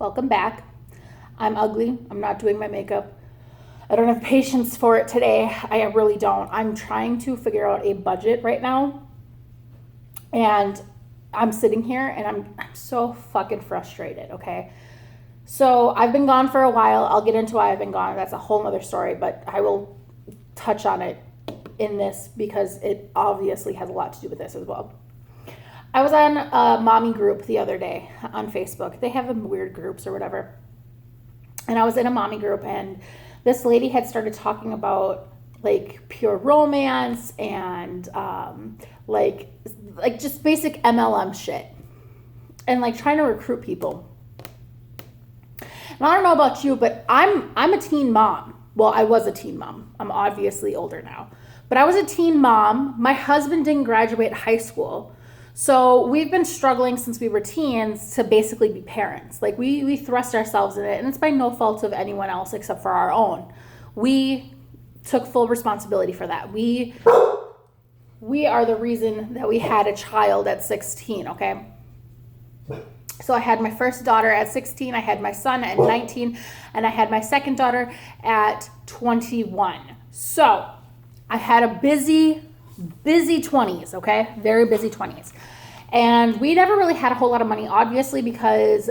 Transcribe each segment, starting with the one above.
Welcome back. I'm ugly. I'm not doing my makeup. I don't have patience for it today. I really don't. I'm trying to figure out a budget right now. And I'm sitting here and I'm so fucking frustrated, okay? So I've been gone for a while. I'll get into why I've been gone. That's a whole nother story, but I will touch on it in this because it obviously has a lot to do with this as well. I was on a mommy group the other day on Facebook. They have them weird groups or whatever. And I was in a mommy group and this lady had started talking about like pure romance and like just basic MLM shit and like trying to recruit people. And I don't know about you, but I'm a teen mom. Well, I was a teen mom. I'm obviously older now. But I was a teen mom. My husband didn't graduate high school. So we've been struggling since we were teens to basically be parents. Like we thrust ourselves in it, and it's by no fault of anyone else except for our own. We took full responsibility for that. We are the reason that we had a child at 16, okay? So I had my first daughter at 16, I had my son at 19, and I had my second daughter at 21. So I had a busy 20s, okay? Very busy 20s. And we never really had a whole lot of money, obviously, because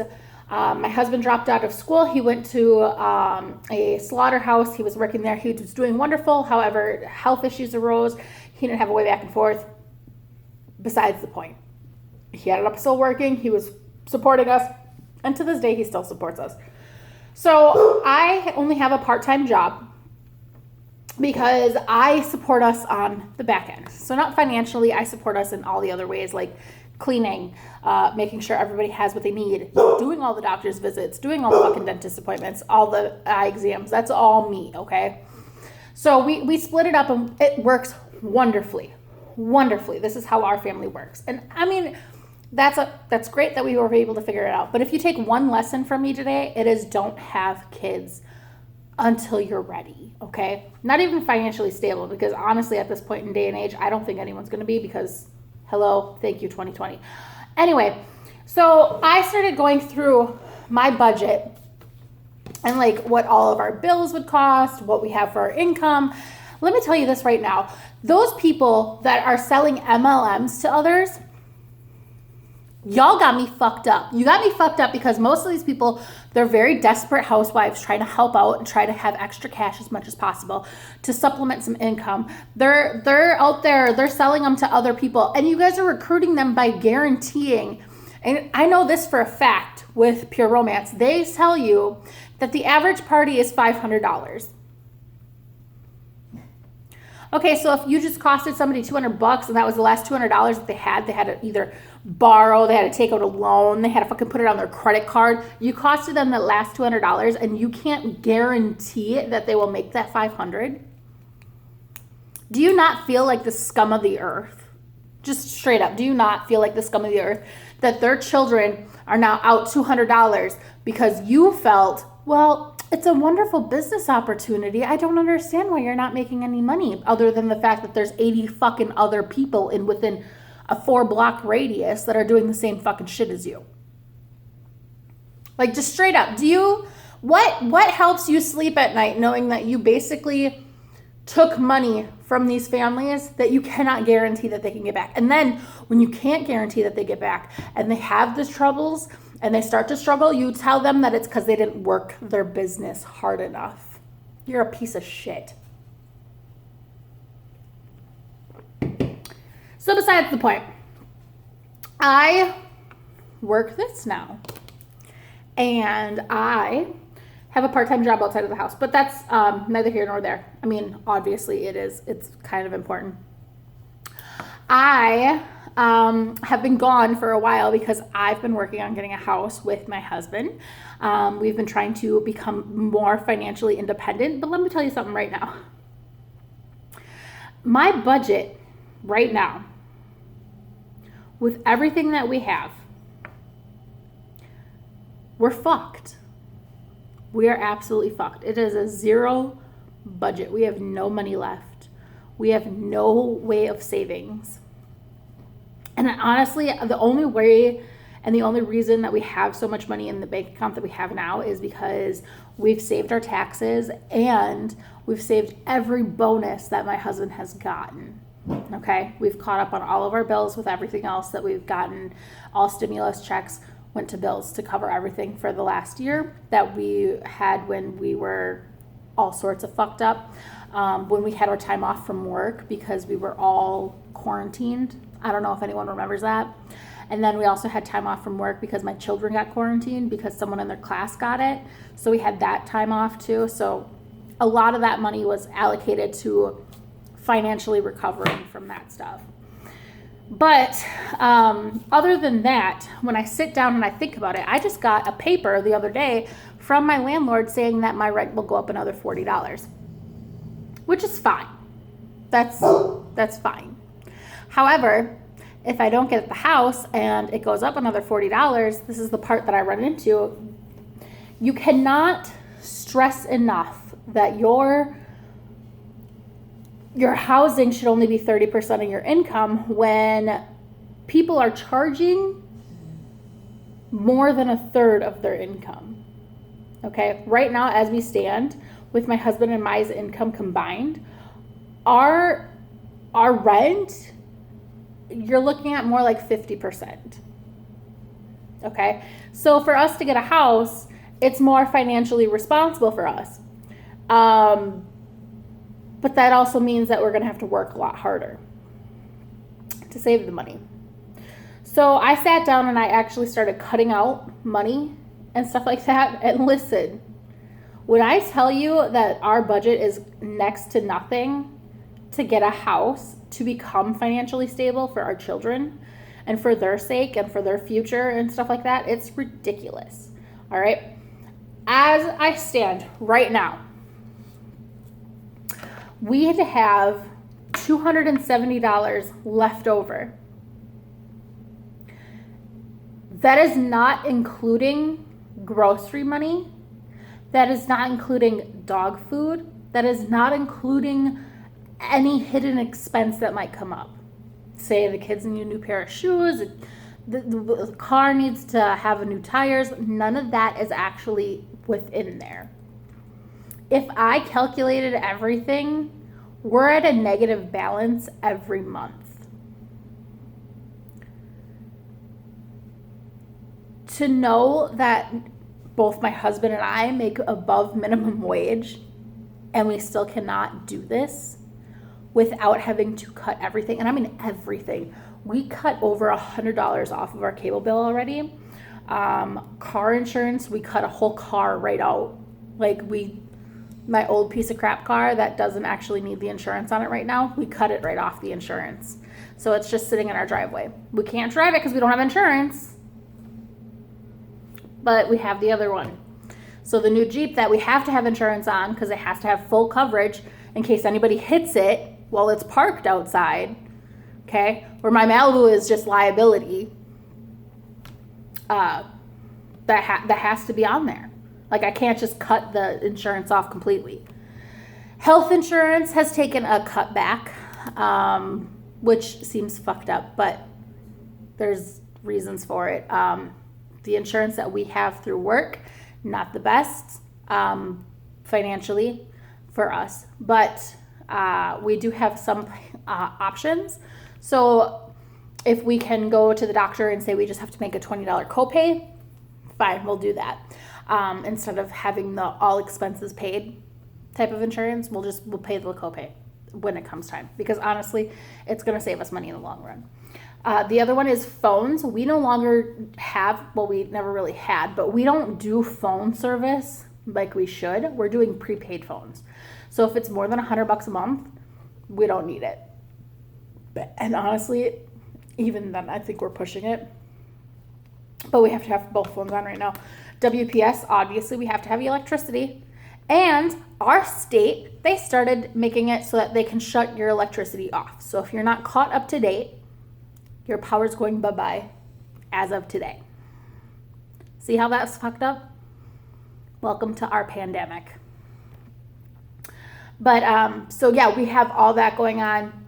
my husband dropped out of school. He went to a slaughterhouse. He was working there. He was doing wonderful. However, health issues arose. He didn't have a way back and forth. Besides the point. He ended up still working. He was supporting us. And to this day, he still supports us. So I only have a part-time job because I support us on the back end. So not financially, I support us in all the other ways, like cleaning, making sure everybody has what they need, doing all the doctor's visits, doing all the fucking dentist appointments, all the eye exams. That's all me, okay? So we split it up and it works wonderfully. Wonderfully. This is how our family works. And I mean, that's great that we were able to figure it out. But if you take one lesson from me today, it is don't have kids until you're ready, okay? Not even financially stable, because honestly, at this point in day and age, I don't think anyone's going to be, because hello, thank you 2020. Anyway, so I started going through my budget and like what all of our bills would cost, what we have for our income. Let me tell you this right now. Those people that are selling MLMs to others, y'all got me fucked up. You got me fucked up because most of these people, they're very desperate housewives trying to help out and try to have extra cash as much as possible to supplement some income. They're out there, they're selling them to other people, and you guys are recruiting them by guaranteeing, and I know this for a fact with Pure Romance, they tell you that the average party is $500. Okay, so if you just costed somebody $200 and that was the last $200 that they had to either borrow, they had to take out a loan, they had to fucking put it on their credit card. You costed them that last $200 and you can't guarantee that they will make that $500. Do you not feel like the scum of the earth? Just straight up, do you not feel like the scum of the earth that their children are now out $200 because you felt, well, it's a wonderful business opportunity. I don't understand why you're not making any money other than the fact that there's 80 fucking other people within a 4-block radius that are doing the same fucking shit as you. Like, just straight up, what helps you sleep at night knowing that you basically took money from these families that you cannot guarantee that they can get back? And then when you can't guarantee that they get back and they have these troubles and they start to struggle, you tell them that it's because they didn't work their business hard enough. You're a piece of shit. So besides the point, I work this now. And I have a part-time job outside of the house, but that's neither here nor there. I mean, obviously it's kind of important. I have been gone for a while because I've been working on getting a house with my husband. We've been trying to become more financially independent, but let me tell you something right now. My budget right now, with everything that we have, we're fucked. We are absolutely fucked. It is a zero budget. We have no money left. We have no way of savings. And honestly, the only way And the only reason that we have so much money in the bank account that we have now is because we've saved our taxes and we've saved every bonus that my husband has gotten. Okay, we've caught up on all of our bills with everything else that we've gotten. All stimulus checks went to bills to cover everything for the last year that we had when we were all sorts of fucked up. When we had our time off from work because we were all quarantined. I don't know if anyone remembers that. And then we also had time off from work because my children got quarantined because someone in their class got it. So we had that time off too. So a lot of that money was allocated to financially recovering from that stuff. But other than that, when I sit down and I think about it, I just got a paper the other day from my landlord saying that my rent will go up another $40, which is fine. That's fine. However, if I don't get the house and it goes up another $40, this is the part that I run into. You cannot stress enough that your housing should only be 30% of your income when people are charging more than a third of their income. Okay, right now as we stand, with my husband and my income combined, our rent, you're looking at more like 50%. Okay, so for us to get a house, it's more financially responsible for us. But that also means that we're going to have to work a lot harder to save the money. So I sat down and I actually started cutting out money and stuff like that. And listen, when I tell you that our budget is next to nothing to get a house to become financially stable for our children and for their sake and for their future and stuff like that, it's ridiculous. All right. As I stand right now, we had to have $270 left over. That is not including grocery money. That is not including dog food. That is not including any hidden expense that might come up. Say the kids need a new pair of shoes, the car needs to have new tires. None of that is actually within there. If I calculated everything, we're at a negative balance every month. To know that both my husband and I make above minimum wage and we still cannot do this without having to cut everything, and I mean everything. We cut over $100 off of our cable bill already. Car insurance, we cut a whole car right out. My old piece of crap car that doesn't actually need the insurance on it right now, we cut it right off the insurance. So it's just sitting in our driveway. We can't drive it because we don't have insurance, but we have the other one. So the new Jeep that we have to have insurance on because it has to have full coverage in case anybody hits it while it's parked outside, okay? Where my Malibu is just liability, that has to be on there. Like, I can't just cut the insurance off completely. Health insurance has taken a cutback, which seems fucked up, but there's reasons for it. The insurance that we have through work, not the best financially for us, but we do have some options. So if we can go to the doctor and say we just have to make a $20 copay, fine, we'll do that. Instead of having the all expenses paid type of insurance, we'll pay the copay when it comes time, because honestly, it's going to save us money in the long run. The other one is phones. We no longer have, well, we never really had, but we don't do phone service like we should. We're doing prepaid phones. So if it's more than $100 a month, we don't need it. And honestly, even then, I think we're pushing it. But we have to have both phones on right now. WPS, obviously, we have to have electricity. And our state, they started making it so that they can shut your electricity off. So if you're not caught up to date, your power's going bye-bye as of today. See how that's fucked up? Welcome to our pandemic. But, so yeah, we have all that going on.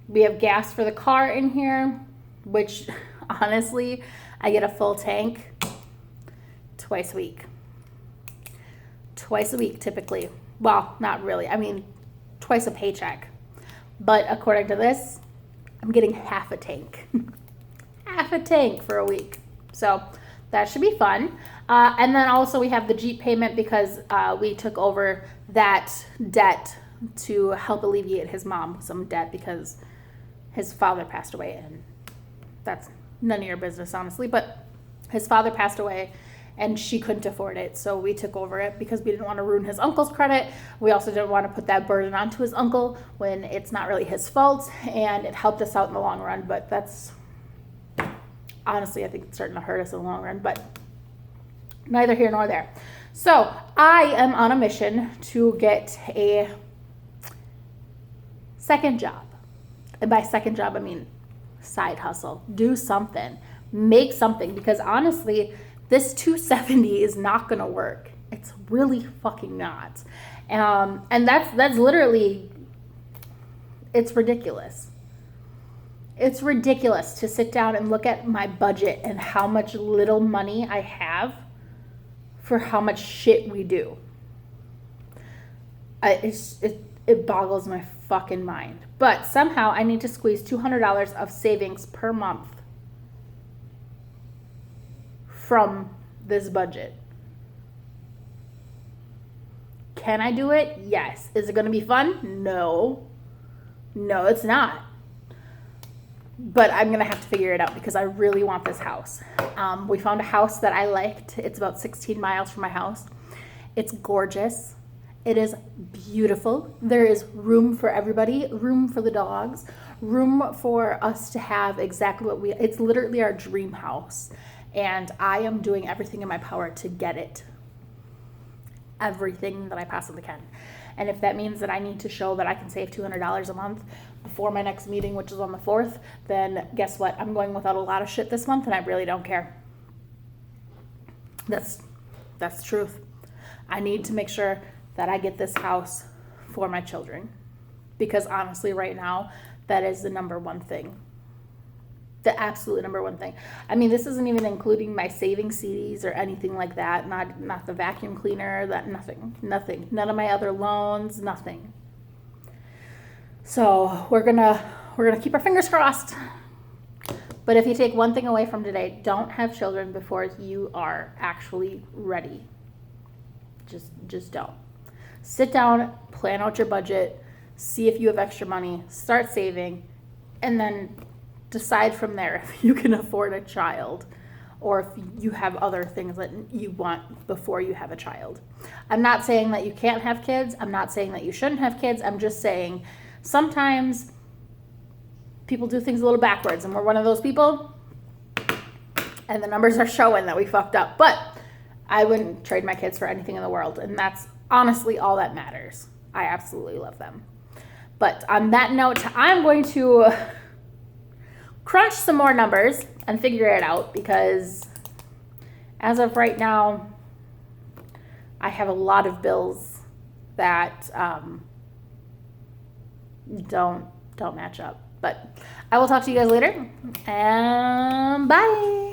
We have gas for the car in here, which Honestly, I get a full tank twice a week. Twice a week, typically. Well, not really. I mean, twice a paycheck. But according to this, I'm getting half a tank. Half a tank for a week. So that should be fun. And then also we have the Jeep payment because we took over that debt to help alleviate his mom some debt because his father passed away, and that's none of your business, honestly, but his father passed away and she couldn't afford it, so we took over it because we didn't want to ruin his uncle's credit. We also didn't want to put that burden onto his uncle when it's not really his fault, and it helped us out in the long run, but that's honestly, I think it's starting to hurt us in the long run, but neither here nor there. So I am on a mission to get a second job. And by second job, I mean side hustle. Do something. Make something. Because honestly, this 270 is not going to work. It's really fucking not. And that's literally, it's ridiculous. It's ridiculous to sit down and look at my budget and how much little money I have for how much shit we do. It boggles my fucking mind. But somehow I need to squeeze $200 of savings per month from this budget. Can I do it? Yes. Is it going to be fun? No. No, it's not. But I'm going to have to figure it out because I really want this house. We found a house that I liked. It's about 16 miles from my house. It's gorgeous. It is beautiful. There is room for everybody, room for the dogs, room for us to have exactly what it's literally our dream house. And I am doing everything in my power to get it. Everything that I possibly can. And if that means that I need to show that I can save $200 a month before my next meeting, which is on the 4th, then guess what? I'm going without a lot of shit this month, and I really don't care. That's the truth. I need to make sure that I get this house for my children. Because honestly, right now, that is the number one thing. The absolute number one thing. I mean, this isn't even including my saving CDs or anything like that. Not the vacuum cleaner, nothing. None of my other loans, nothing. So we're gonna keep our fingers crossed. But if you take one thing away from today, don't have children before you are actually ready. Just don't. Sit down, plan out your budget, see if you have extra money, start saving, and then decide from there if you can afford a child or if you have other things that you want before you have a child. I'm not saying that you can't have kids. I'm not saying that you shouldn't have kids. I'm just saying sometimes people do things a little backwards, and we're one of those people, and the numbers are showing that we fucked up. But I wouldn't trade my kids for anything in the world, and that's honestly all that matters. I absolutely love them. But on that note, I'm going to crunch some more numbers and figure it out, because as of right now, I have a lot of bills that don't match up. But I will talk to you guys later, and bye.